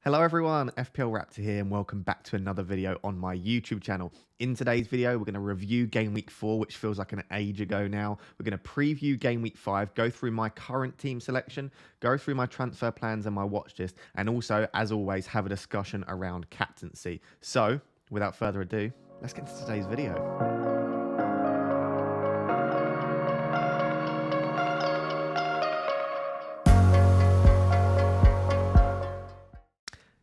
Hello everyone, FPL Raptor here and welcome back to another video on my YouTube channel. In today's video, we're going to review Game Week 4, which feels like an age ago now. We're going to preview Game Week 5, go through my current team selection, go through my transfer plans and my watch list, and also, as always, have a discussion around captaincy. So, without further ado, let's get into today's video.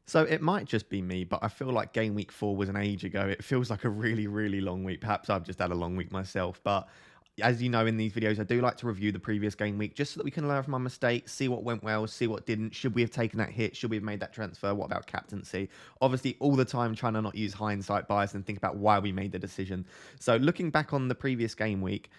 So it might just be me, but I feel like Game Week 4 was an age ago. It feels like a really, really long week. Perhaps I've just had a long week myself. But as you know, in these videos, I do like to review the previous game week just so that we can learn from our mistakes, see what went well, see what didn't. Should we have taken that hit? Should we have made that transfer? What about captaincy? Obviously, all the time trying to not use hindsight bias and think about why we made the decision. So looking back on the previous game week,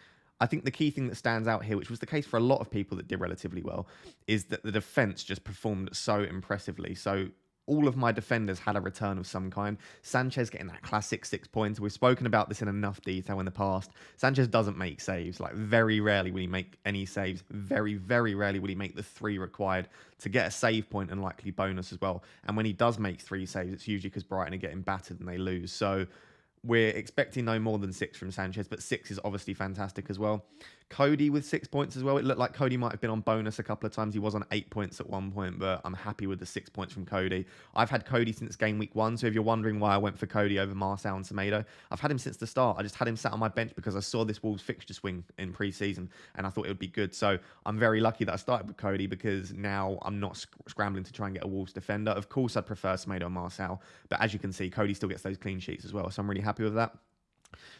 I think the key thing that stands out here, which was the case for a lot of people that did relatively well, is that the defense just performed so impressively. So all of my defenders had a return of some kind. Sanchez getting that classic 6 points. We've spoken about this in enough detail in the past. Sanchez doesn't make saves. Like, very rarely will he make any saves. Very, very rarely will he make the 3 required to get a save point and likely bonus as well. And when he does make 3 saves, it's usually because Brighton are getting battered and they lose. So we're expecting no more than 6 from Sanchez, but 6 is obviously fantastic as well. Cody with 6 points as well. It looked like Cody might have been on bonus a couple of times. He was on 8 points at one point, but I'm happy with the 6 points from Cody. I've had Cody since game week 1, so if you're wondering why I went for Cody over Marcel and Semedo, I've had him since the start. I just had him sat on my bench because I saw this Wolves fixture swing in pre-season, and I thought it would be good. So I'm very lucky that I started with Cody because now I'm not scrambling to try and get a Wolves defender. Of course, I'd prefer Semedo and Marcel, but as you can see, Cody still gets those clean sheets as well, so I'm really happy with that.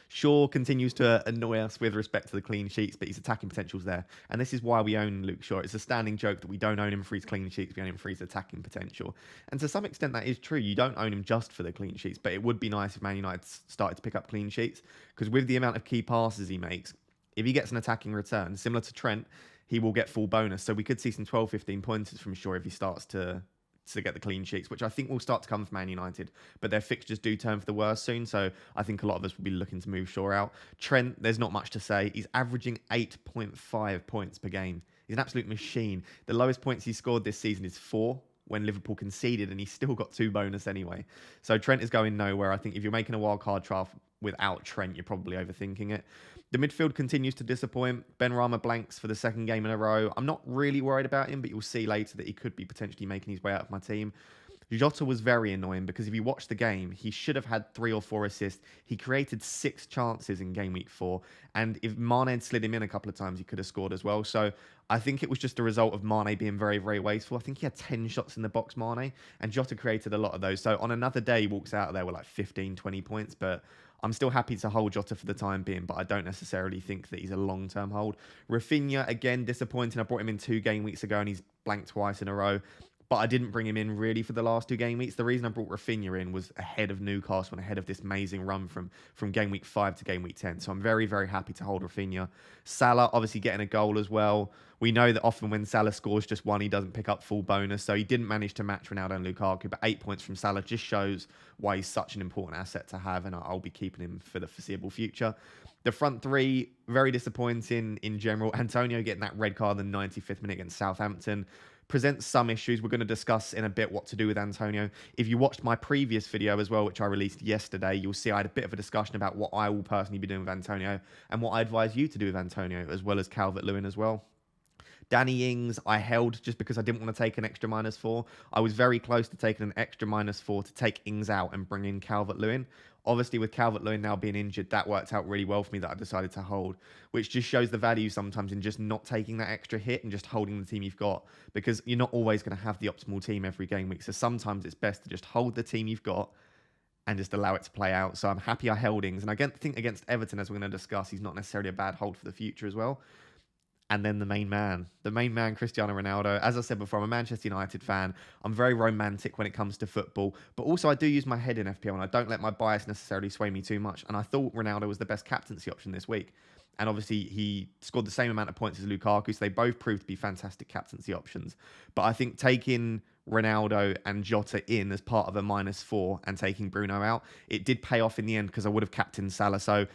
Shaw continues to annoy us with respect to the clean sheets, but his attacking potential's there. And this is why we own Luke Shaw. It's a standing joke that we don't own him for his clean sheets, we own him for his attacking potential. And to some extent that is true. You don't own him just for the clean sheets, but it would be nice if Man United started to pick up clean sheets, because with the amount of key passes he makes, if he gets an attacking return, similar to Trent, he will get full bonus. So we could see some 12, 15 pointers from Shaw if he starts to get the clean sheets, which I think will start to come from Man United. But their fixtures do turn for the worse soon, so I think a lot of us will be looking to move Shaw out. Trent, there's not much to say. He's averaging 8.5 points per game. He's an absolute machine. The lowest points he scored this season is 4 when Liverpool conceded, and he's still got 2 bonus anyway. So Trent is going nowhere. I think if you're making a wildcard trial without Trent, you're probably overthinking it. The midfield continues to disappoint. Benrahma blanks for the second game in a row. I'm not really worried about him, but you'll see later that he could be potentially making his way out of my team. Jota was very annoying because if you watch the game, he should have had 3 or 4 assists. He created 6 chances in game week 4. And if Mane had slid him in a couple of times, he could have scored as well. So I think it was just a result of Mane being very, very wasteful. I think he had 10 shots in the box, Mane, and Jota created a lot of those. So on another day, he walks out of there with like 15, 20 points. But I'm still happy to hold Jota for the time being, but I don't necessarily think that he's a long-term hold. Rafinha, again, disappointing. I brought him in 2 game weeks ago, and he's blanked twice in a row. But I didn't bring him in really for the last 2 game weeks. The reason I brought Rafinha in was ahead of Newcastle and ahead of this amazing run from game week 5 to game week 10. So I'm very, very happy to hold Rafinha. Salah obviously getting a goal as well. We know that often when Salah scores just 1, he doesn't pick up full bonus. So he didn't manage to match Ronaldo and Lukaku, but 8 points from Salah just shows why he's such an important asset to have, and I'll be keeping him for the foreseeable future. The front 3, very disappointing in general. Antonio getting that red card in the 95th minute against Southampton presents some issues. We're going to discuss in a bit what to do with Antonio. If you watched my previous video as well, which I released yesterday, you'll see I had a bit of a discussion about what I will personally be doing with Antonio and what I advise you to do with Antonio, as well as Calvert-Lewin as well. Danny Ings, I held just because I didn't want to take an extra -4. I was very close to taking an extra -4 to take Ings out and bring in Calvert-Lewin. Obviously, with Calvert-Lewin now being injured, that worked out really well for me that I decided to hold, which just shows the value sometimes in just not taking that extra hit and just holding the team you've got, because you're not always going to have the optimal team every game week. So sometimes it's best to just hold the team you've got and just allow it to play out. So I'm happy I held Ings. And I think against Everton, as we're going to discuss, he's not necessarily a bad hold for the future as well. And then the main man, Cristiano Ronaldo. As I said before, I'm a Manchester United fan. I'm very romantic when it comes to football, but also I do use my head in FPL, and I don't let my bias necessarily sway me too much. And I thought Ronaldo was the best captaincy option this week. And obviously, he scored the same amount of points as Lukaku, so they both proved to be fantastic captaincy options. But I think taking Ronaldo and Jota in as part of a -4 and taking Bruno out, it did pay off in the end because I would have captained Salah. So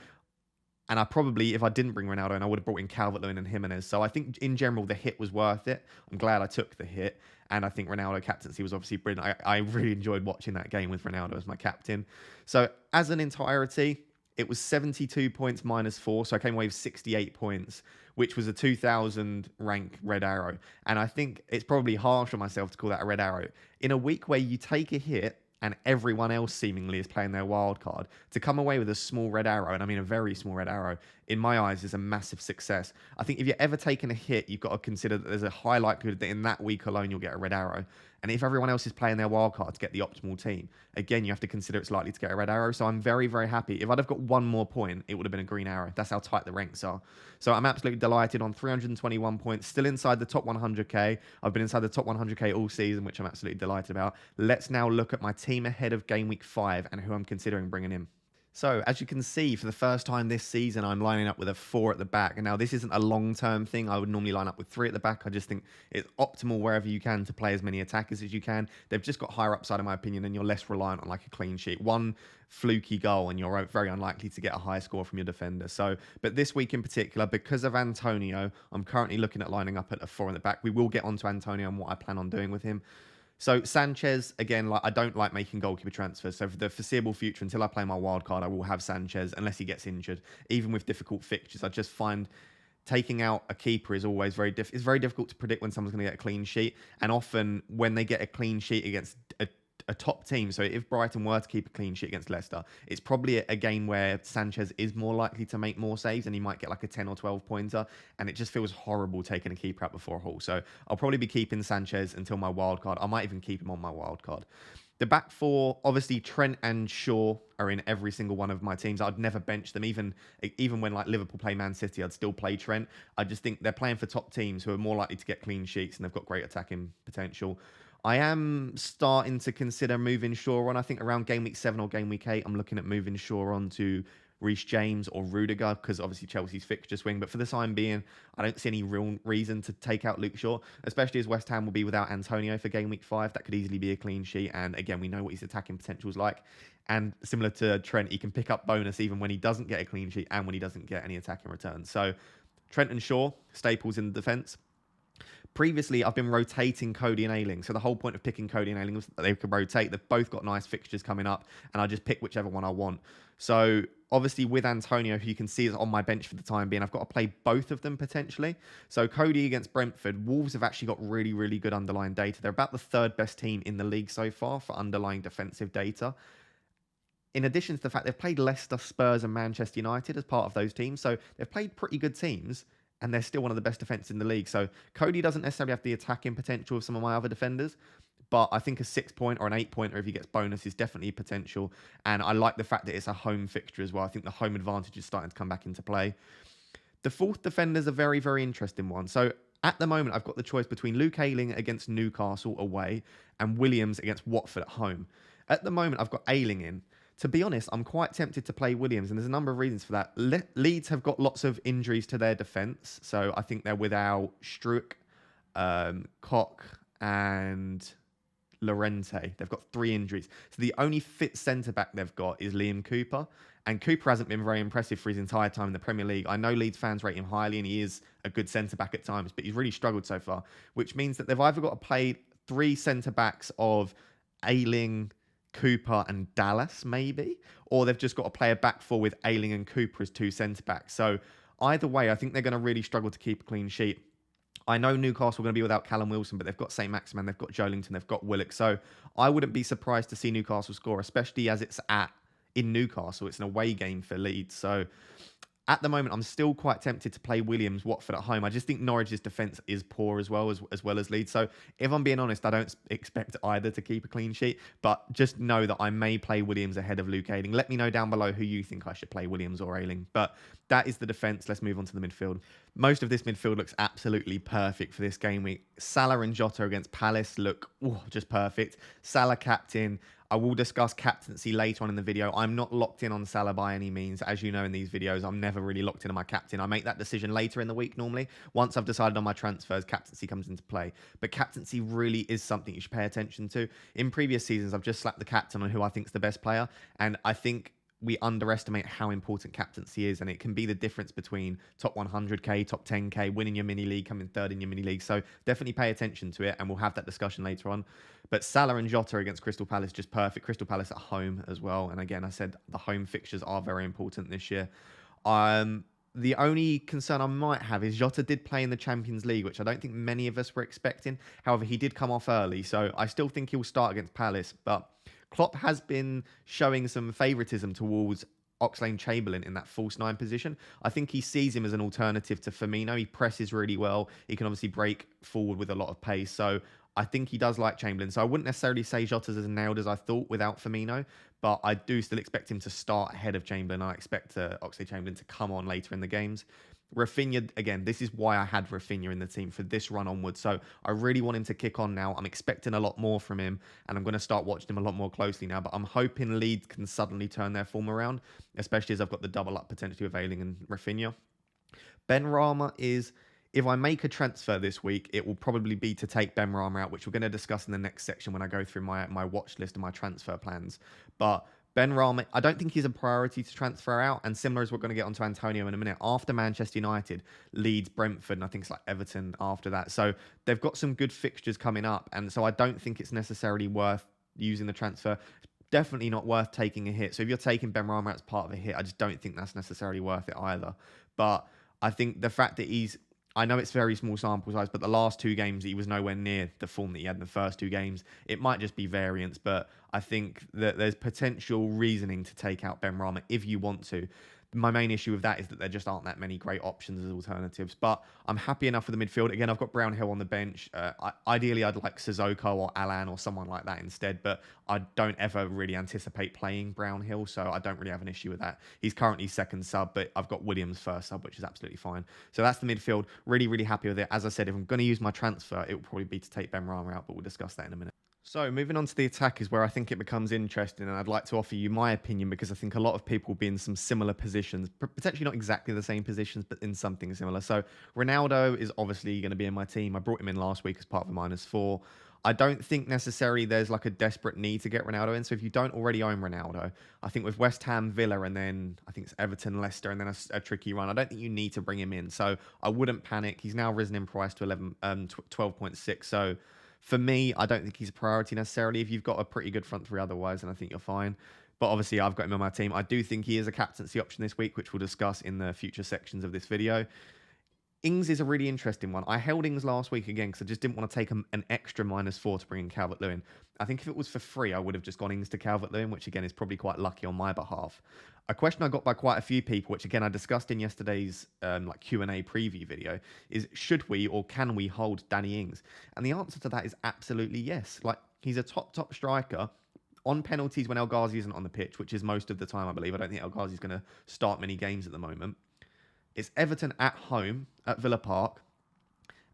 And I probably, if I didn't bring Ronaldo in, I would have brought in Calvert-Lewin and Jimenez. So I think in general, the hit was worth it. I'm glad I took the hit. And I think Ronaldo captaincy was obviously brilliant. I really enjoyed watching that game with Ronaldo as my captain. So as an entirety, it was 72 points minus 4. So I came away with 68 points, which was a 2000 rank red arrow. And I think it's probably harsh on myself to call that a red arrow. In a week where you take a hit and everyone else seemingly is playing their wild card, to come away with a small red arrow, and I mean a very small red arrow, in my eyes is a massive success. I think if you're ever taking a hit, you've got to consider that there's a high likelihood that in that week alone you'll get a red arrow. And if everyone else is playing their wild card to get the optimal team, again, you have to consider it's likely to get a red arrow. So I'm very, very happy. If I'd have got one more point, it would have been a green arrow. That's how tight the ranks are. So I'm absolutely delighted on 321 points, still inside the top 100k. I've been inside the top 100k all season, which I'm absolutely delighted about. Let's now look at my team ahead of game week 5 and who I'm considering bringing in. So, as you can see, for the first time this season, I'm lining up with a 4 at the back. And now, this isn't a long-term thing. I would normally line up with 3 at the back. I just think it's optimal wherever you can to play as many attackers as you can. They've just got higher upside, in my opinion, and you're less reliant on like a clean sheet. One fluky goal, and you're very unlikely to get a high score from your defender. So, but this week in particular, because of Antonio, I'm currently looking at lining up at a 4 in the back. We will get onto Antonio and what I plan on doing with him. So Sanchez, again, like I don't like making goalkeeper transfers. So for the foreseeable future, until I play my wild card, I will have Sanchez unless he gets injured. Even with difficult fixtures, I just find taking out a keeper is always it's very difficult to predict when someone's going to get a clean sheet. And often when they get a clean sheet against a top team, so if Brighton were to keep a clean sheet against Leicester, it's probably a game where Sanchez is more likely to make more saves and he might get like a 10 or 12 pointer, and it just feels horrible taking a keeper out before a haul. So I'll probably be keeping Sanchez until my wild card. I might even keep him on my wild card. The back 4, obviously Trent and Shaw are in every single one of my teams. I'd never bench them. Even when like Liverpool play Man City, I'd still play Trent. I just think they're playing for top teams who are more likely to get clean sheets and they've got great attacking potential. I am starting to consider moving Shaw on. I think around game week 7 or game week 8, I'm looking at moving Shaw on to Reece James or Rudiger, because obviously Chelsea's fixture swing. But for the time being, I don't see any real reason to take out Luke Shaw, especially as West Ham will be without Antonio for game week 5. That could easily be a clean sheet. And again, we know what his attacking potential is like. And similar to Trent, he can pick up bonus even when he doesn't get a clean sheet and when he doesn't get any attacking returns. So Trent and Shaw, staples in the defence. Previously, I've been rotating Cody and Ayling. So the whole point of picking Cody and Ayling was that they could rotate. They've both got nice fixtures coming up, and I just pick whichever one I want. So obviously with Antonio, who you can see is on my bench for the time being, I've got to play both of them potentially. So Cody against Brentford. Wolves have actually got really, really good underlying data. They're about the 3rd best team in the league so far for underlying defensive data. In addition to the fact they've played Leicester, Spurs and Manchester United as part of those teams. So they've played pretty good teams, and they're still one of the best defenses in the league. So Cody doesn't necessarily have the attacking potential of some of my other defenders, but I think a 6-point or an 8-pointer if he gets bonus is definitely potential. And I like the fact that it's a home fixture as well. I think the home advantage is starting to come back into play. The 4th defender is a very, very interesting one. So at the moment, I've got the choice between Luke Ayling against Newcastle away and Williams against Watford at home. At the moment, I've got Ayling in. To be honest, I'm quite tempted to play Williams, and there's a number of reasons for that. Leeds have got lots of injuries to their defence, so I think they're without Struijk, Koch, and Llorente. They've got 3 injuries. So the only fit centre-back they've got is Liam Cooper, and Cooper hasn't been very impressive for his entire time in the Premier League. I know Leeds fans rate him highly, and he is a good centre-back at times, but he's really struggled so far, which means that they've either got to play 3 centre-backs of Ayling, Cooper and Dallas maybe, or they've just got to play a back 4 with Ayling and Cooper as 2 centre-backs. So either way, I think they're going to really struggle to keep a clean sheet. I know Newcastle are going to be without Callum Wilson, but they've got St. Maximin, they've got Joelinton, they've got Willock. So I wouldn't be surprised to see Newcastle score, especially as it's in Newcastle. It's an away game for Leeds. So at the moment, I'm still quite tempted to play Williams, Watford at home. I just think Norwich's defence is poor as well as Leeds. So if I'm being honest, I don't expect either to keep a clean sheet. But just know that I may play Williams ahead of Luke Ayling. Let me know down below who you think I should play, Williams or Ayling. But that is the defence. Let's move on to the midfield. Most of this midfield looks absolutely perfect for this game week. Salah and Jota against Palace look just perfect. Salah captain. I will discuss captaincy later on in the video. I'm not locked in on Salah by any means. As you know in these videos, I'm never really locked in on my captain. I make that decision later in the week normally. Once I've decided on my transfers, captaincy comes into play. But captaincy really is something you should pay attention to. In previous seasons, I've just slapped the captain on who I think is the best player. And I think we underestimate how important captaincy is, and it can be the difference between top 100k, top 10k, winning your mini league, coming third in your mini league. So definitely pay attention to it, and we'll have that discussion later on. But Salah and Jota against Crystal Palace, just perfect. Crystal Palace at home as well. And again, I said the home fixtures are very important this year. The only concern I might have is Jota did play in the Champions League, which I don't think many of us were expecting. However, he did come off early, so I still think he'll start against Palace. But Klopp has been showing some favouritism towards Oxlade-Chamberlain in that false nine position. I think he sees him as an alternative to Firmino. He presses really well. He can obviously break forward with a lot of pace. So I think he does like Chamberlain. So I wouldn't necessarily say Jota's as nailed as I thought without Firmino, but I do still expect him to start ahead of Chamberlain. I expect Oxlade-Chamberlain to come on later in the games. Rafinha, again, this is why I had Rafinha in the team for this run onwards. So I really want him to kick on now. I'm expecting a lot more from him, and I'm going to start watching him a lot more closely now. But I'm hoping Leeds can suddenly turn their form around, especially as I've got the double up potentially with Ayling and Rafinha. Benrahma is, if I make a transfer this week, it will probably be to take Benrahma out, which we're going to discuss in the next section when I go through my watch list and my transfer plans. But Benrahma, I don't think he's a priority to transfer out. And similar as we're going to get onto Antonio in a minute, after Manchester United, Leeds, Brentford, and I think it's like Everton after that. So they've got some good fixtures coming up. And so I don't think it's necessarily worth using the transfer. Definitely not worth taking a hit. So if you're taking Benrahma as part of a hit, I just don't think that's necessarily worth it either. But I think the fact that I know it's very small sample size, but the last two games, he was nowhere near the form that he had in the first two games. It might just be variance, but I think that there's potential reasoning to take out Benrahma if you want to. My main issue with that is that there just aren't that many great options as alternatives. But I'm happy enough with the midfield. Again, I've got Brownhill on the bench. Ideally, I'd like Sissoko or Alan or someone like that instead. But I don't ever really anticipate playing Brownhill, so I don't really have an issue with that. He's currently second sub, but I've got Williams first sub, which is absolutely fine. So that's the midfield. Really, really happy with it. As I said, if I'm going to use my transfer, it will probably be to take Benrahma out, but we'll discuss that in a minute. So moving on to the attack is where I think it becomes interesting, and I'd like to offer you my opinion because I think a lot of people will be in some similar positions, potentially not exactly the same positions, but in something similar. So Ronaldo is obviously going to be in my team. I brought him in last week as part of a -4. I don't think necessarily there's like a desperate need to get Ronaldo in. So if you don't already own Ronaldo, I think with West Ham, Villa, and then I think it's Everton, Leicester, and then a tricky run, I don't think you need to bring him in. So I wouldn't panic. He's now risen in price to 12.6. So for me, I don't think he's a priority necessarily. If you've got a pretty good front three otherwise, then I think you're fine. But obviously, I've got him on my team. I do think he is a captaincy option this week, which we'll discuss in the future sections of this video. Ings is a really interesting one. I held Ings last week again because I just didn't want to take an extra -4 to bring in Calvert-Lewin. I think if it was for free, I would have just gone Ings to Calvert-Lewin, which again is probably quite lucky on my behalf. A question I got by quite a few people, which again I discussed in yesterday's like Q&A preview video, is should we or can we hold Danny Ings? And the answer to that is absolutely yes. Like, he's a top striker. On penalties when El Ghazi isn't on the pitch, which is most of the time, I believe. I don't think El Ghazi is going to start many games at the moment. It's Everton at home at Villa Park.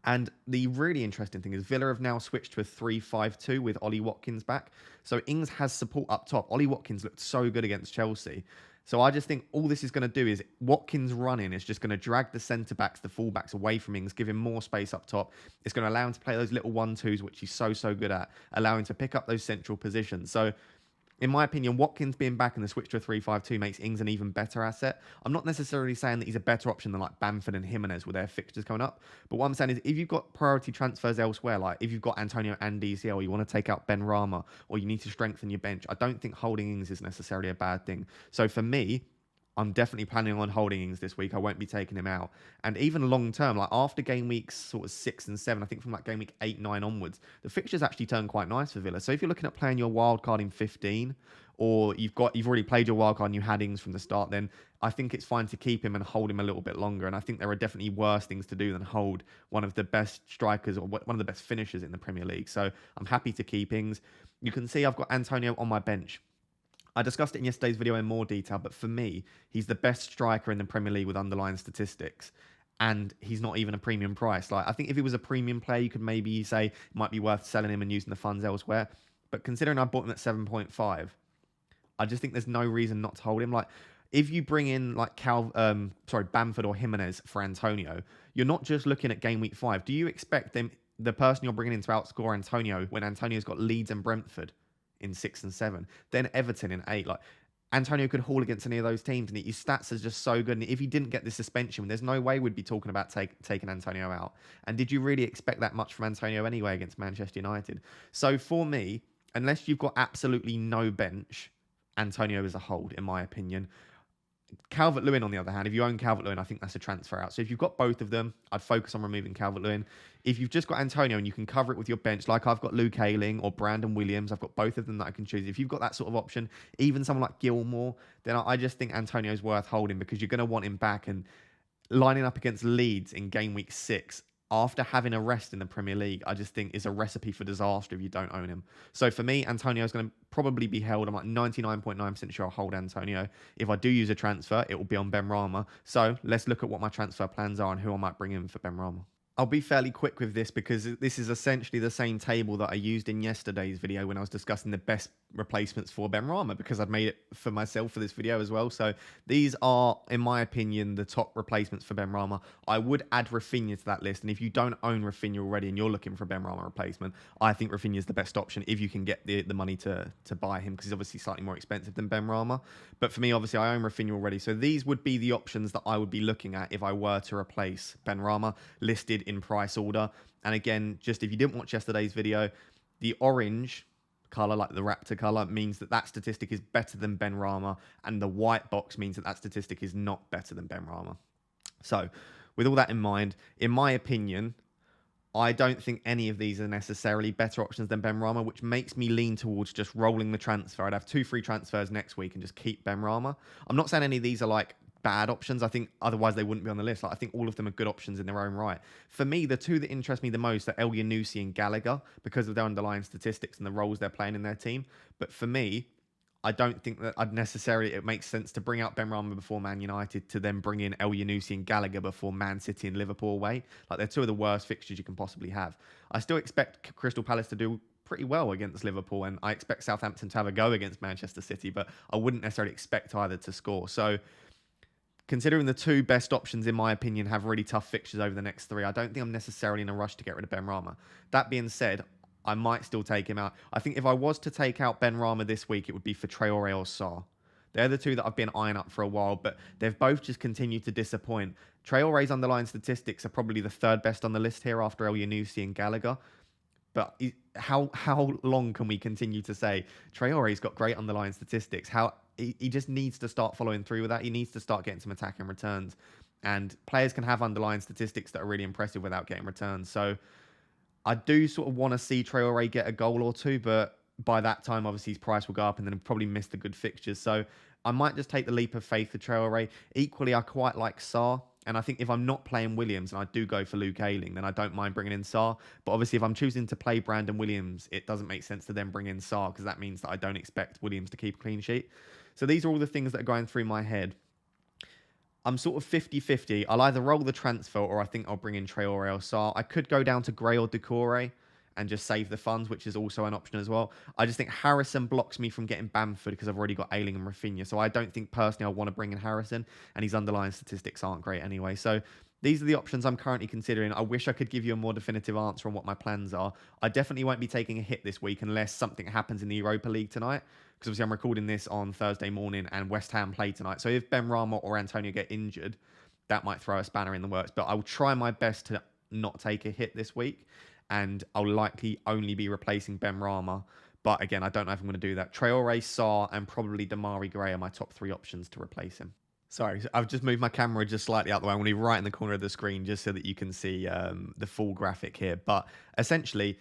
And the really interesting thing is Villa have now switched to a 3-5-2 with Ollie Watkins back. So Ings has support up top. Ollie Watkins looked so good against Chelsea. So I just think all this is going to do is Watkins running is just going to drag the centre-backs, the full-backs away from Ings, give him more space up top. It's going to allow him to play those little 1-2s, which he's so good at, allow him to pick up those central positions. So in my opinion, Watkins being back and the switch to a 3-5-2 makes Ings an even better asset. I'm not necessarily saying that he's a better option than like Bamford and Jimenez with their fixtures coming up. But what I'm saying is if you've got priority transfers elsewhere, like if you've got Antonio and DCL, you want to take out Benrahma, or you need to strengthen your bench, I don't think holding Ings is necessarily a bad thing. So for me, I'm definitely planning on holding Ings this week. I won't be taking him out. And even long term, like after game weeks sort of 6 and 7, I think from like game week 8, 9 onwards, the fixtures actually turn quite nice for Villa. So if you're looking at playing your wild card in 15, or you've already played your wild card and you had Ings from the start, then I think it's fine to keep him and hold him a little bit longer. And I think there are definitely worse things to do than hold one of the best strikers or one of the best finishers in the Premier League. So I'm happy to keep Ings. You can see I've got Antonio on my bench. I discussed it in yesterday's video in more detail, but for me, he's the best striker in the Premier League with underlying statistics. And he's not even a premium price. Like, I think if he was a premium player, you could maybe say it might be worth selling him and using the funds elsewhere. But considering I bought him at 7.5, I just think there's no reason not to hold him. Like, if you bring in like Bamford or Jimenez for Antonio, you're not just looking at game week 5. Do you expect the person you're bringing in to outscore Antonio when Antonio's got Leeds and Brentford in 6 and 7, then Everton in 8? Like, Antonio could haul against any of those teams, and his stats are just so good. And if he didn't get the suspension, there's no way we'd be talking about taking Antonio out. And did you really expect that much from Antonio anyway against Manchester United? So for me, unless you've got absolutely no bench, Antonio is a hold, in my opinion. Calvert-Lewin, on the other hand, if you own Calvert-Lewin, I think that's a transfer out. So if you've got both of them, I'd focus on removing Calvert-Lewin. If you've just got Antonio and you can cover it with your bench, like I've got Luke Ayling or Brandon Williams, I've got both of them that I can choose. If you've got that sort of option, even someone like Gilmore, then I just think Antonio's worth holding because you're going to want him back. And lining up against Leeds in game week 6, after having a rest in the Premier League, I just think is a recipe for disaster if you don't own him. So for me, Antonio is going to probably be held. I'm like 99.9% sure I'll hold Antonio. If I do use a transfer, it will be on Benrahma. So let's look at what my transfer plans are and who I might bring in for Benrahma. I'll be fairly quick with this because this is essentially the same table that I used in yesterday's video when I was discussing the best replacements for Benrahma, because I'd made it for myself for this video as well. So these are, in my opinion, the top replacements for Benrahma. I would add Rafinha to that list, and if you don't own Rafinha already and you're looking for a Benrahma replacement, I think Rafinha is the best option if you can get the money to buy him, because he's obviously slightly more expensive than Benrahma. But for me, obviously, I own Rafinha already. So these would be the options that I would be looking at if I were to replace Benrahma, listed in price order. And again, just if you didn't watch yesterday's video, the orange color, like the Raptor color, means that statistic is better than Benrahma, and the white box means that statistic is not better than Benrahma. So with all that in mind, in my opinion, I don't think any of these are necessarily better options than Benrahma, which makes me lean towards just rolling the transfer. I'd have 2 free transfers next week and just keep Benrahma. I'm not saying any of these are like bad options. I think otherwise they wouldn't be on the list. Like, I think all of them are good options in their own right. For me, the 2 that interest me the most are El Yanusi and Gallagher because of their underlying statistics and the roles they're playing in their team. But for me, I don't think that it makes sense to bring out Benrahma before Man United to then bring in El Yanusi and Gallagher before Man City and Liverpool away. Like, they're 2 of the worst fixtures you can possibly have. I still expect Crystal Palace to do pretty well against Liverpool, and I expect Southampton to have a go against Manchester City, but I wouldn't necessarily expect either to score. So considering the 2 best options, in my opinion, have really tough fixtures over the next 3, I don't think I'm necessarily in a rush to get rid of Benrahma. That being said, I might still take him out. I think if I was to take out Benrahma this week, it would be for Traore or Sarr. They're the 2 that I've been eyeing up for a while, but they've both just continued to disappoint. Traore's underlying statistics are probably the 3rd best on the list here after El Yanusi and Gallagher. But how long can we continue to say Traore's got great underlying statistics? He just needs to start following through with that. He needs to start getting some attacking returns. And players can have underlying statistics that are really impressive without getting returns. So I do sort of want to see Traore get a goal or 2, but by that time, obviously, his price will go up and then he'll probably miss the good fixtures. So I might just take the leap of faith for Traore. Equally, I quite like Sarr. And I think if I'm not playing Williams and I do go for Luke Ayling, then I don't mind bringing in Sarr. But obviously, if I'm choosing to play Brandon Williams, it doesn't make sense to then bring in Sarr, because that means that I don't expect Williams to keep a clean sheet. So these are all the things that are going through my head. I'm sort of 50-50. I'll either roll the transfer or I think I'll bring in Traore or Sarr. I could go down to Gray or Decore and just save the funds, which is also an option as well. I just think Harrison blocks me from getting Bamford because I've already got Ayling and Rafinha. So I don't think personally I want to bring in Harrison, and his underlying statistics aren't great anyway. So these are the options I'm currently considering. I wish I could give you a more definitive answer on what my plans are. I definitely won't be taking a hit this week unless something happens in the Europa League tonight, because obviously I'm recording this on Thursday morning and West Ham play tonight. So if Benrahma or Antonio get injured, that might throw a spanner in the works. But I will try my best to not take a hit this week, and I'll likely only be replacing Benrahma. But again, I don't know if I'm going to do that. Traore, Sarr, and probably Damari Gray are my top 3 options to replace him. Sorry, I've just moved my camera just slightly out the way. I'm going to be right in the corner of the screen just so that you can see the full graphic here. But essentially,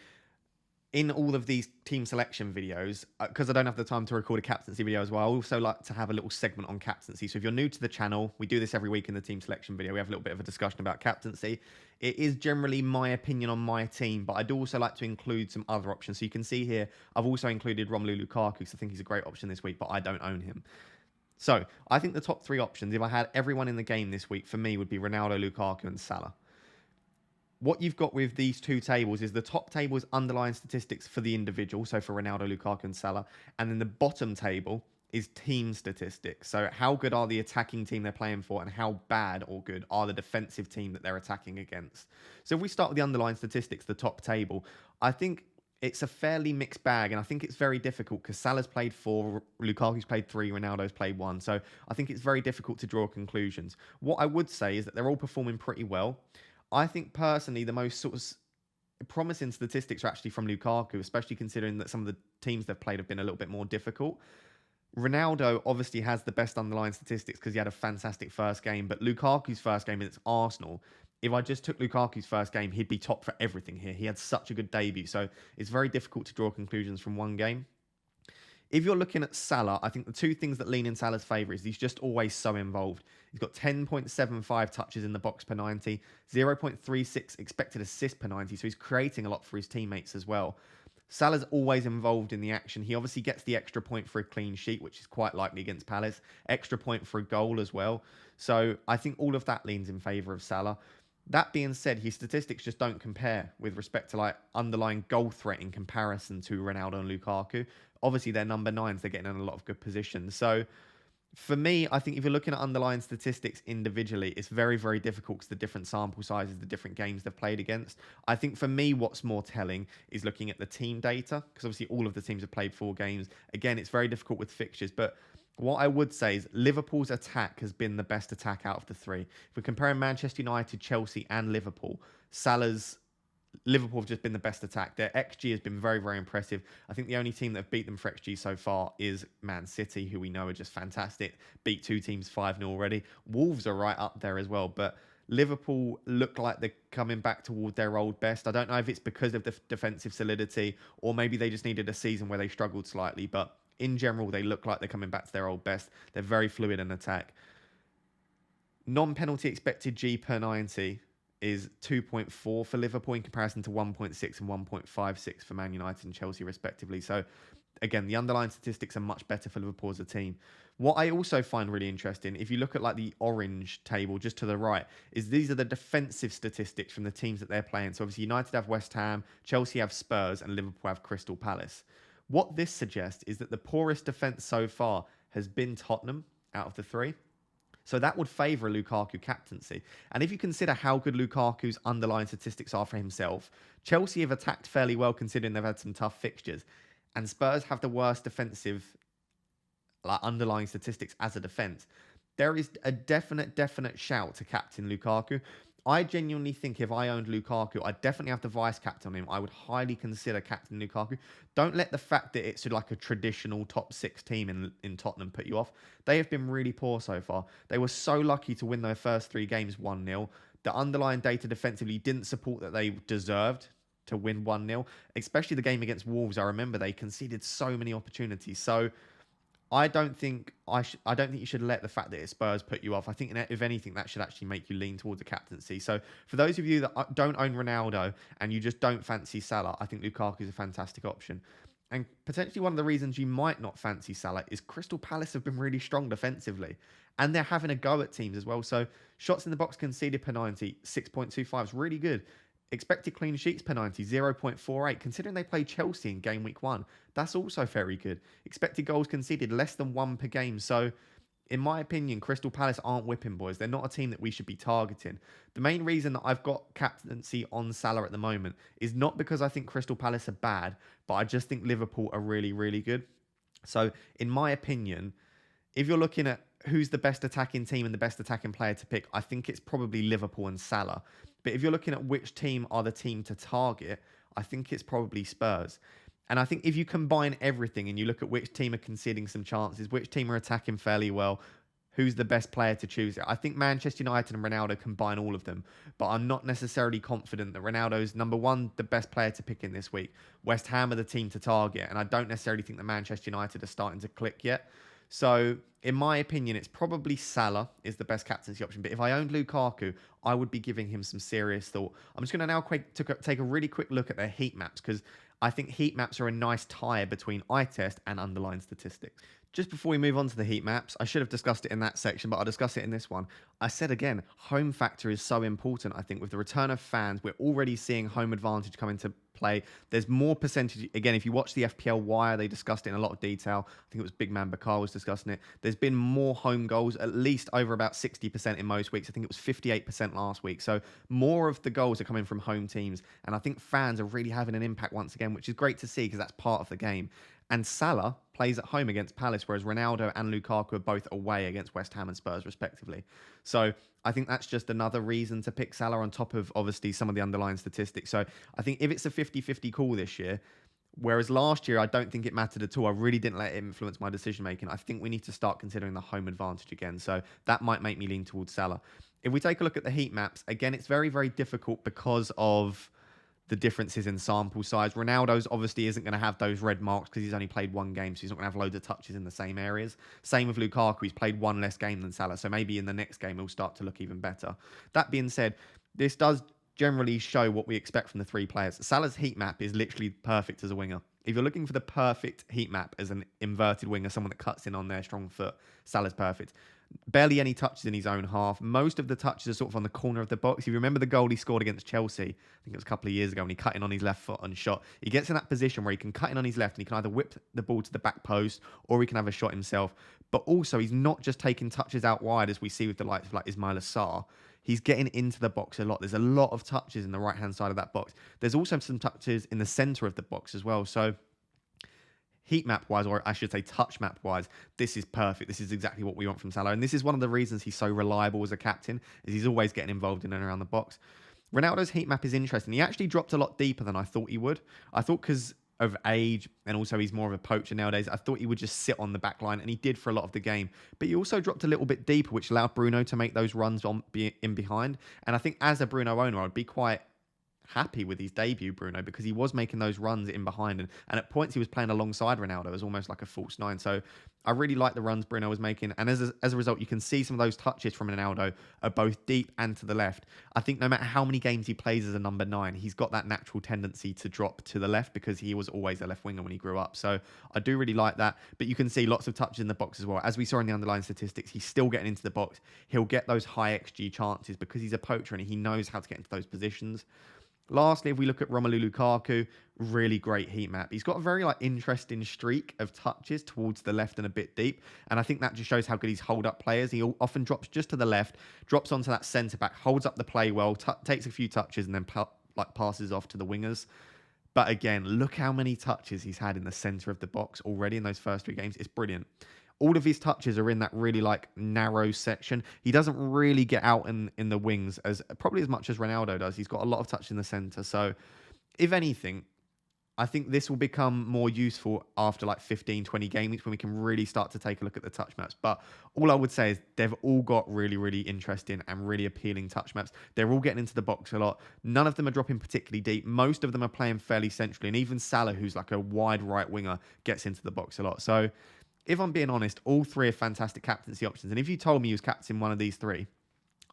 in all of these team selection videos, because I don't have the time to record a captaincy video as well, I also like to have a little segment on captaincy. So if you're new to the channel, we do this every week in the team selection video. We have a little bit of a discussion about captaincy. It is generally my opinion on my team, but I do also like to include some other options. So you can see here, I've also included Romelu Lukaku, because I think he's a great option this week, but I don't own him. So I think the top 3 options, if I had everyone in the game this week, for me would be Ronaldo, Lukaku, and Salah. What you've got with these 2 tables is the top table is underlying statistics for the individual, so for Ronaldo, Lukaku, and Salah. And then the bottom table is team statistics. So how good are the attacking team they're playing for, and how bad or good are the defensive team that they're attacking against? So if we start with the underlying statistics, the top table, I think it's a fairly mixed bag, and I think it's very difficult because Salah's played 4, Lukaku's played 3, Ronaldo's played 1. So I think it's very difficult to draw conclusions. What I would say is that they're all performing pretty well. I think personally the most sort of promising statistics are actually from Lukaku, especially considering that some of the teams they've played have been a little bit more difficult. Ronaldo obviously has the best underlying statistics because he had a fantastic first game, but Lukaku's first game against Arsenal, if I just took Lukaku's first game, he'd be top for everything here. He had such a good debut, so it's very difficult to draw conclusions from one game. If you're looking at Salah, I think the two things that lean in Salah's favour is he's just always so involved. He's got 10.75 touches in the box per 90, 0.36 expected assist per 90, so he's creating a lot for his teammates as well. Salah's always involved in the action. He obviously gets the extra point for a clean sheet, which is quite likely against Palace. Extra point for a goal as well. So I think all of that leans in favour of Salah. That being said, his statistics just don't compare with respect to like underlying goal threat in comparison to Ronaldo and Lukaku. Obviously, they're number 9s. They're getting in a lot of good positions. So for me, I think if you're looking at underlying statistics individually, it's very, very difficult because the different sample sizes, the different games they've played against. I think for me, what's more telling is looking at the team data, because obviously all of the teams have played 4 games. Again, it's very difficult with fixtures, but what I would say is Liverpool's attack has been the best attack out of the 3. If we're comparing Manchester United, Chelsea and Liverpool, Liverpool have just been the best attack. Their XG has been very, very impressive. I think the only team that have beat them for XG so far is Man City, who we know are just fantastic. Beat 2 teams 5-0 already. Wolves are right up there as well, but Liverpool look like they're coming back toward their old best. I don't know if it's because of the defensive solidity or maybe they just needed a season where they struggled slightly, but in general, they look like they're coming back to their old best. They're very fluid in attack. Non-penalty expected G per 90 is 2.4 for Liverpool in comparison to 1.6 and 1.56 for Man United and Chelsea, respectively. So, again, the underlying statistics are much better for Liverpool as a team. What I also find really interesting, if you look at like the orange table just to the right, is these are the defensive statistics from the teams that they're playing. So, obviously, United have West Ham, Chelsea have Spurs, and Liverpool have Crystal Palace. What this suggests is that the poorest defence so far has been Tottenham out of the 3. So that would favour a Lukaku captaincy. And if you consider how good Lukaku's underlying statistics are for himself, Chelsea have attacked fairly well considering they've had some tough fixtures. And Spurs have the worst defensive underlying statistics as a defence. There is a definite shout to captain Lukaku. I genuinely think if I owned Lukaku, I'd definitely have the vice captain on him. I would highly consider captain Lukaku. Don't let the fact that it's like a traditional top 6 team in Tottenham put you off. They have been really poor so far. They were so lucky to win their first 3 games 1-0. The underlying data defensively didn't support that they deserved to win 1-0. Especially the game against Wolves, I remember they conceded so many opportunities. So I don't think you should let the fact that it's Spurs put you off. I think if anything, that should actually make you lean towards a captaincy. So for those of you that don't own Ronaldo and you just don't fancy Salah, I think Lukaku is a fantastic option. And potentially one of the reasons you might not fancy Salah is Crystal Palace have been really strong defensively. And they're having a go at teams as well. So shots in the box conceded per 90, 6.25 is really good. Expected clean sheets per 90, 0.48. Considering they played Chelsea in game week 1, that's also very good. Expected goals conceded, less than 1 per game. So, in my opinion, Crystal Palace aren't whipping boys. They're not a team that we should be targeting. The main reason that I've got captaincy on Salah at the moment is not because I think Crystal Palace are bad, but I just think Liverpool are really, really good. So, in my opinion, if you're looking at who's the best attacking team and the best attacking player to pick, I think it's probably Liverpool and Salah. But if you're looking at which team are the team to target, I think it's probably Spurs. And I think if you combine everything and you look at which team are conceding some chances, which team are attacking fairly well, who's the best player to choose, I think Manchester United and Ronaldo combine all of them. But I'm not necessarily confident that Ronaldo's, number 1, the best player to pick in this week. West Ham are the team to target. And I don't necessarily think that Manchester United are starting to click yet. So, in my opinion, it's probably Salah is the best captaincy option. But if I owned Lukaku, I would be giving him some serious thought. I'm just going to now take a really quick look at their heat maps because I think heat maps are a nice tie between eye test and underlying statistics. Just before we move on to the heat maps, I should have discussed it in that section, but I'll discuss it in this one. I said again, home factor is so important, I think. With the return of fans, we're already seeing home advantage come into play. There's more percentage. Again, if you watch the FPL Wire, they discussed it in a lot of detail. I think it was Big Man Bakar was discussing it. There's been more home goals, at least over about 60% in most weeks. I think it was 58% last week. So more of the goals are coming from home teams. And I think fans are really having an impact once again, which is great to see because that's part of the game. And Salah plays at home against Palace, whereas Ronaldo and Lukaku are both away against West Ham and Spurs, respectively. So I think that's just another reason to pick Salah on top of, obviously, some of the underlying statistics. So I think if it's a 50-50 call this year, whereas last year I don't think it mattered at all, I really didn't let it influence my decision-making, I think we need to start considering the home advantage again. So that might make me lean towards Salah. If we take a look at the heat maps, again, it's very, very difficult because of the differences in sample size. Ronaldo's obviously isn't going to have those red marks because he's only played one game, so he's not going to have loads of touches in the same areas. Same with Lukaku, he's played one less game than Salah, so maybe in the next game he'll start to look even better. That being said, this does generally show what we expect from the three players. Salah's heat map is literally perfect as a winger. If you're looking for the perfect heat map as an inverted winger, someone that cuts in on their strong foot, Salah's perfect. Barely any touches in his own half. Most of the touches are sort of on the corner of the box. If you remember the goal he scored against Chelsea, I think it was a couple of years ago, when he cut in on his left foot and shot. He gets in that position where he can cut in on his left and he can either whip the ball to the back post or he can have a shot himself. But also, he's not just taking touches out wide as we see with the likes of like Ismail Assar. He's getting into the box a lot. There's a lot of touches in the right-hand side of that box. There's also some touches in the centre of the box as well. So heat map wise, or I should say touch map wise, this is perfect. This is exactly what we want from Salah. And this is one of the reasons he's so reliable as a captain, is he's always getting involved in and around the box. Ronaldo's heat map is interesting. He actually dropped a lot deeper than I thought he would. I thought because of age, and also he's more of a poacher nowadays, I thought he would just sit on the back line, and he did for a lot of the game. But he also dropped a little bit deeper, which allowed Bruno to make those runs in behind. And I think as a Bruno owner, I'd be quite happy with his debut, Bruno, because he was making those runs in behind, and at points he was playing alongside Ronaldo as almost like a false nine. So I really like the runs Bruno was making, and as a result, you can see some of those touches from Ronaldo are both deep and to the left. I think no matter how many games he plays as a number 9, he's got that natural tendency to drop to the left because he was always a left winger when he grew up. So I do really like that, but you can see lots of touches in the box as well. As we saw in the underlying statistics, he's still getting into the box. He'll get those high XG chances because he's a poacher and he knows how to get into those positions. Lastly, if we look at Romelu Lukaku, really great heat map. He's got a very interesting streak of touches towards the left and a bit deep. And I think that just shows how good his hold-up players. He often drops just to the left, drops onto that centre-back, holds up the play well, takes a few touches and then passes off to the wingers. But again, look how many touches he's had in the centre of the box already in those first 3 games. It's brilliant. All of his touches are in that really narrow section. He doesn't really get out in the wings probably as much as Ronaldo does. He's got a lot of touch in the centre. So if anything, I think this will become more useful after 15, 20 game weeks when we can really start to take a look at the touch maps. But all I would say is they've all got really, really interesting and really appealing touch maps. They're all getting into the box a lot. None of them are dropping particularly deep. Most of them are playing fairly centrally. And even Salah, who's a wide right winger, gets into the box a lot. So if I'm being honest, all 3 are fantastic captaincy options. And if you told me you was captain one of these 3,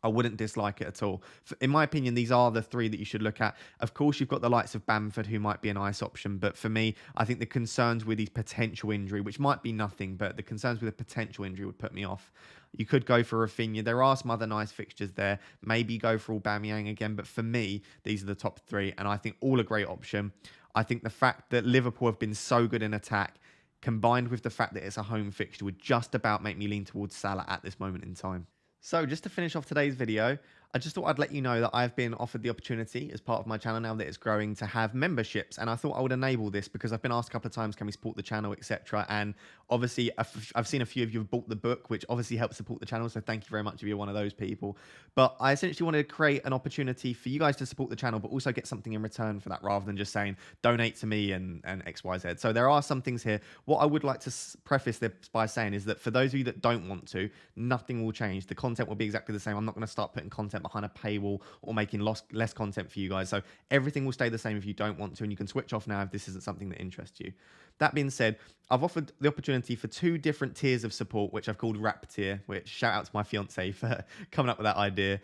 I wouldn't dislike it at all. In my opinion, these are the 3 that you should look at. Of course, you've got the likes of Bamford, who might be a nice option. But for me, I think the concerns with his potential injury, which might be nothing, but the concerns with a potential injury would put me off. You could go for Rafinha. There are some other nice fixtures there. Maybe go for Aubameyang again. But for me, these are the top 3. And I think all a great option. I think the fact that Liverpool have been so good in attack, combined with the fact that it's a home fixture, would just about make me lean towards Salah at this moment in time. So just to finish off today's video, I just thought I'd let you know that I've been offered the opportunity as part of my channel now that it's growing to have memberships. And I thought I would enable this because I've been asked a couple of times, can we support the channel, etc. And obviously, I've seen a few of you have bought the book, which obviously helps support the channel. So thank you very much if you're one of those people. But I essentially wanted to create an opportunity for you guys to support the channel, but also get something in return for that rather than just saying donate to me and XYZ. So there are some things here. What I would like to preface this by saying is that for those of you that don't want to, nothing will change. The content will be exactly the same. I'm not going to start putting content behind a paywall or making less content for you guys. So everything will stay the same if you don't want to, and you can switch off now if this isn't something that interests you. That being said, I've offered the opportunity for 2 different tiers of support, which I've called Raptor, which shout out to my fiance for coming up with that idea.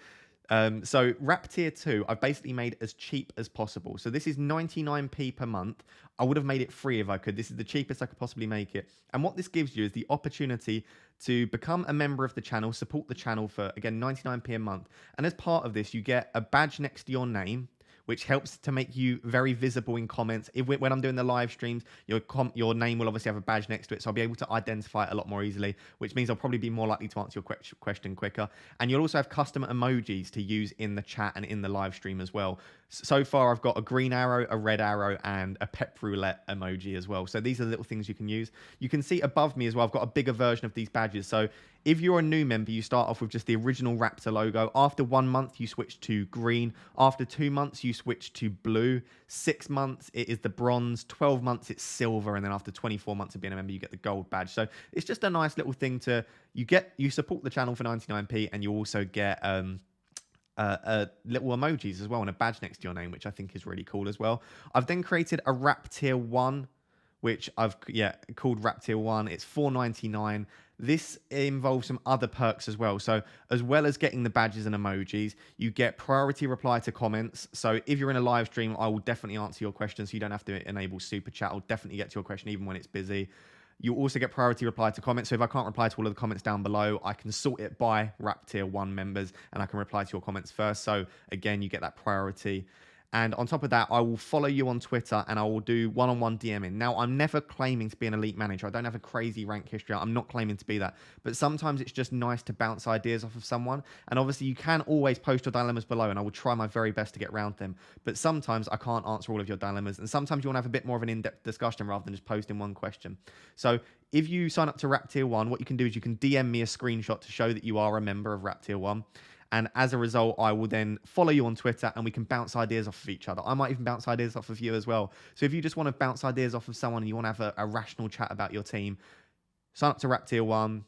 So Rap Tier 2, I've basically made as cheap as possible. So this is 99p per month. I would have made it free if I could. This is the cheapest I could possibly make it. And what this gives you is the opportunity to become a member of the channel, support the channel for, again, 99p a month. And as part of this, you get a badge next to your name, which helps to make you very visible in comments. When I'm doing the live streams, your name will obviously have a badge next to it, so I'll be able to identify it a lot more easily, which means I'll probably be more likely to answer your question quicker. And you'll also have custom emojis to use in the chat and in the live stream as well. So far, I've got a green arrow, a red arrow, and a pep roulette emoji as well. So these are the little things you can use. You can see above me as well, I've got a bigger version of these badges. So if you're a new member, you start off with just the original Raptor logo. After 1 month, you switch to green. After 2 months, you switch to blue. 6 months, it is the bronze. 12 months, it's silver. And then after 24 months of being a member, you get the gold badge. So it's just a nice little thing to, you support the channel for 99p, and you also get little emojis as well and a badge next to your name, which I think is really cool as well. I've then created a Raptor 1, which I've called Raptor 1. It's $4.99. This involves some other perks as well. So as well as getting the badges and emojis, you get priority reply to comments. So if you're in a live stream, I will definitely answer your questions. So you don't have to enable super chat. I'll definitely get to your question even when it's busy. You also get priority reply to comments. So if I can't reply to all of the comments down below, I can sort it by Raptor 1 members and I can reply to your comments first. So again, you get that priority. And on top of that, I will follow you on Twitter and I will do one-on-one DMing. Now, I'm never claiming to be an elite manager. I don't have a crazy rank history. I'm not claiming to be that. But sometimes it's just nice to bounce ideas off of someone. And obviously, you can always post your dilemmas below and I will try my very best to get around them. But sometimes I can't answer all of your dilemmas. And sometimes you want to have a bit more of an in-depth discussion rather than just posting one question. So if you sign up to Raptor 1, what you can do is you can DM me a screenshot to show that you are a member of Raptor 1. And as a result, I will then follow you on Twitter and we can bounce ideas off of each other. I might even bounce ideas off of you as well. So if you just want to bounce ideas off of someone and you want to have a rational chat about your team, sign up to Raptor 1,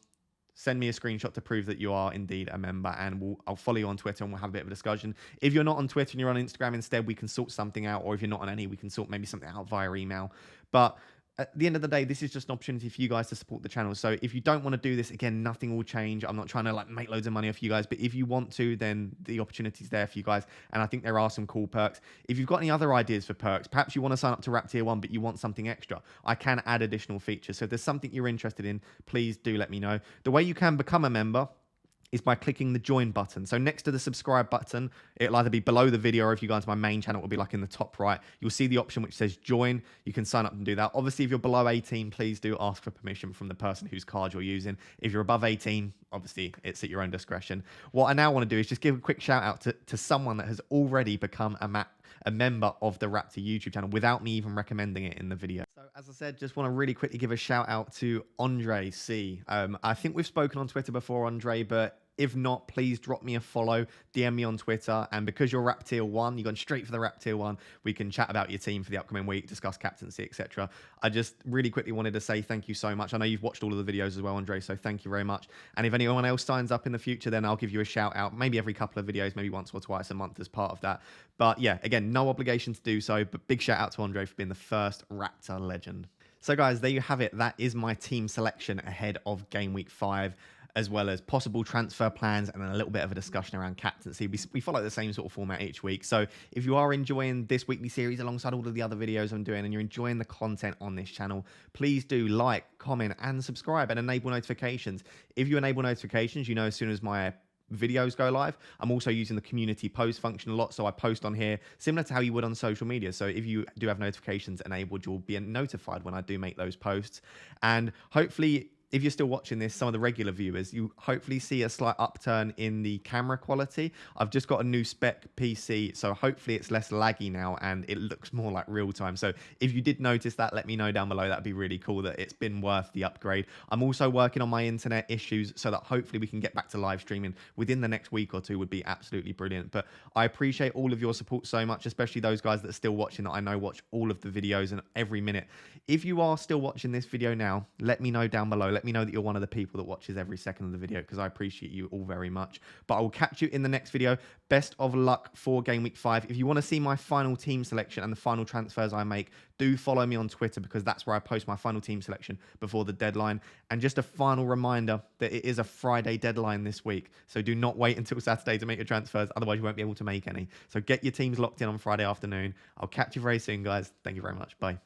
send me a screenshot to prove that you are indeed a member, and I'll follow you on Twitter and we'll have a bit of a discussion. If you're not on Twitter and you're on Instagram instead, we can sort something out. Or if you're not on any, we can sort maybe something out via email. But at the end of the day, this is just an opportunity for you guys to support the channel. So if you don't want to do this, again, nothing will change. I'm not trying to like make loads of money off you guys, but if you want to, then the opportunity's there for you guys. And I think there are some cool perks. If you've got any other ideas for perks, perhaps you want to sign up to Raptor 1, but you want something extra, I can add additional features. So if there's something you're interested in, please do let me know. The way you can become a member is by clicking the join button. So next to the subscribe button, it'll either be below the video, or if you go into my main channel, it'll be like in the top right. You'll see the option which says join. You can sign up and do that. Obviously, if you're below 18, please do ask for permission from the person whose card you're using. If you're above 18, obviously it's at your own discretion. What I now want to do is just give a quick shout out to someone that has already become a member of the Raptor YouTube channel without me even recommending it in the video. So as I said, just want to really quickly give a shout out to Andre C. I think we've spoken on Twitter before, Andre, but if not, please drop me a follow, DM me on Twitter. And because you're Raptor 1, you're going straight for the Raptor 1, we can chat about your team for the upcoming week, discuss captaincy, etc. I just really quickly wanted to say thank you so much. I know you've watched all of the videos as well, Andre, so thank you very much. And if anyone else signs up in the future, then I'll give you a shout out, maybe every couple of videos, maybe once or twice a month as part of that. But yeah, again, no obligation to do so, but big shout out to Andre for being the first Raptor legend. So guys, there you have it. That is my team selection ahead of Game Week 5. As well as possible transfer plans and then a little bit of a discussion around captaincy. We follow the same sort of format each week. So if you are enjoying this weekly series alongside all of the other videos I'm doing and you're enjoying the content on this channel, please do like, comment, and subscribe and enable notifications. If you enable notifications, you know as soon as my videos go live. I'm also using the community post function a lot, so I post on here similar to how you would on social media. So if you do have notifications enabled, you'll be notified when I do make those posts. And hopefully, if you're still watching this, some of the regular viewers, you hopefully see a slight upturn in the camera quality. I've just got a new spec PC, so hopefully it's less laggy now and it looks more like real time. So if you did notice that, let me know down below. That'd be really cool that it's been worth the upgrade. I'm also working on my internet issues so that hopefully we can get back to live streaming within the next week or two. Would be absolutely brilliant. But I appreciate all of your support so much, especially those guys that are still watching that I know watch all of the videos and every minute. If you are still watching this video now, let me know down below. Let me know that you're one of the people that watches every second of the video, because I appreciate you all very much. But I will catch you in the next video. Best of luck for Game Week 5. If you want to see my final team selection and the final transfers I make, do follow me on Twitter, because that's where I post my final team selection before the deadline. And just a final reminder that it is a Friday deadline this week. So do not wait until Saturday to make your transfers. Otherwise, you won't be able to make any. So get your teams locked in on Friday afternoon. I'll catch you very soon, guys. Thank you very much. Bye.